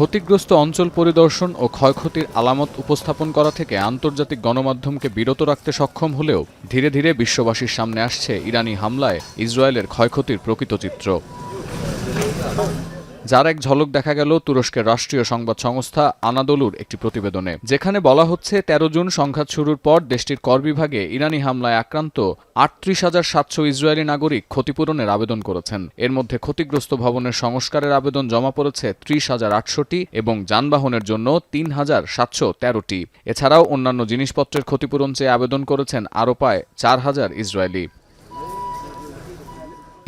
ক্ষতিগ্রস্ত অঞ্চল পরিদর্শন ও ক্ষয়ক্ষতির আলামত উপস্থাপন করা থেকে আন্তর্জাতিক গণমাধ্যমকে বিরত রাখতে সক্ষম হলেও ধীরে ধীরে বিশ্ববাসীর সামনে আসছে ইরানি হামলায় ইসরায়েলের ক্ষয়ক্ষতির প্রকৃত চিত্র। যার এক ঝলক দেখা গেল তুরস্কের রাষ্ট্রীয় সংবাদ সংস্থা আনাদোলুর একটি প্রতিবেদনে, যেখানে বলা হচ্ছে ১৩ জুন সংঘাত শুরুর পর দেশটির কর বিভাগে ইরানি হামলায় আক্রান্ত ৩৮,৭০০ ইসরায়েলি নাগরিক ক্ষতিপূরণের আবেদন করেছেন। এর মধ্যে ক্ষতিগ্রস্ত ভবনের সংস্কারের আবেদন জমা পড়েছে ৩০,৮০০টি এবং যানবাহনের জন্য ৩,৭১৩টি। এছাড়াও অন্যান্য জিনিসপত্রের ক্ষতিপূরণ চেয়ে আবেদন করেছেন আরও প্রায় ৪,০০০ ইসরায়েলি।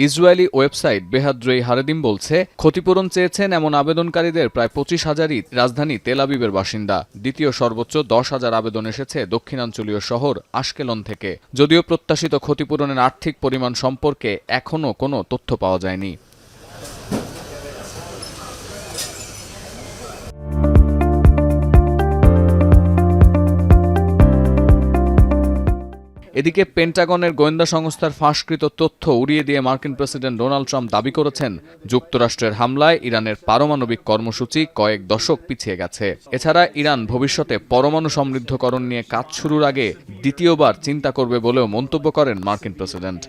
ইসরায়েলি ওয়েবসাইট বেহাদ্রেই হারেদিম বলছে, ক্ষতিপূরণ চেয়েছেন এমন আবেদনকারীদের প্রায় ২৫,০০০ই রাজধানী তেল আবিবের বাসিন্দা। দ্বিতীয় সর্বোচ্চ ১০,০০০ আবেদন এসেছে দক্ষিণাঞ্চলীয় শহর আশকেলন থেকে। যদিও প্রত্যাশিত ক্ষতিপূরণের আর্থিক পরিমাণ সম্পর্কে এখনও কোনো তথ্য পাওয়া যায়নি। এদিকে পেন্টাগনের গোয়েন্দা সংস্থার ফাঁসকৃত তথ্য উড়িয়ে দিয়ে মার্কিন প্রেসিডেন্ট ডোনাল্ড ট্রাম্প দাবি করেছেন, যুক্তরাষ্ট্রের হামলায় ইরানের পারমাণবিক কর্মসূচি কয়েক দশক পিছিয়ে গেছে। এছাড়া ইরান ভবিষ্যতে পরমাণু সমৃদ্ধকরণ নিয়ে কাজ শুরুর আগে দ্বিতীয়বার চিন্তা করবে বলেও মন্তব্য করেন মার্কিন president.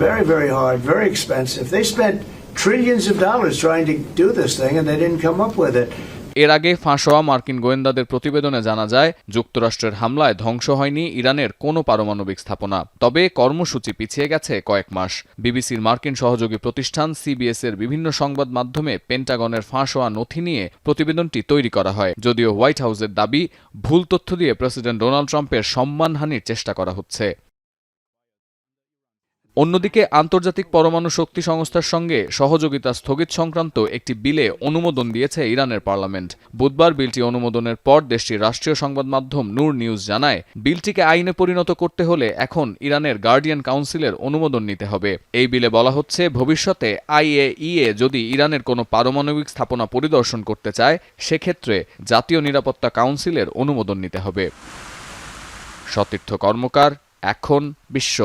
Very, very hard, very expensive. They spent trillions of dollars trying to do this thing and they didn't come up with it. এর আগে ফাঁস হওয়া মার্কিন গোয়েন্দাদের প্রতিবেদনে জানা যায়, যুক্তরাষ্ট্রের হামলায় ধ্বংস হয়নি ইরানের কোনো পারমাণবিক স্থাপনা, তবে কর্মসূচি পিছিয়ে গেছে কয়েক মাস। বিবিসির মার্কিন সহযোগী প্রতিষ্ঠান সিবিএস এর বিভিন্ন সংবাদ মাধ্যমে পেন্টাগনের ফাঁস হওয়া নথি নিয়ে প্রতিবেদনটি তৈরি করা হয়। যদিও হোয়াইট হাউসের দাবি, ভুল তথ্য দিয়ে প্রেসিডেন্ট ডোনাল্ড ট্রাম্পের সম্মানহানির চেষ্টা করা হচ্ছে। অন্যদিকে আন্তর্জাতিক পরমাণু শক্তি সংস্থার সঙ্গে সহযোগিতা স্থগিত সংক্রান্ত একটি বিলে অনুমোদন দিয়েছে ইরানের পার্লামেন্ট। বুধবার বিলটি অনুমোদনের পর দেশটির রাষ্ট্রীয় সংবাদ মাধ্যম নূর নিউজ জানায়, বিলটিকে আইনে পরিণত করতে হলে এখন ইরানের গার্ডিয়ান কাউন্সিলের অনুমোদন নিতে হবে। এই বিলে বলা হচ্ছে, ভবিষ্যতে আইএইএ যদি ইরানের কোনো পারমাণবিক স্থাপনা পরিদর্শন করতে চায়, সেক্ষেত্রে জাতীয় নিরাপত্তা কাউন্সিলের অনুমোদন নিতে হবে। সতীর্থ কর্মকার, এখন বিশ্ব।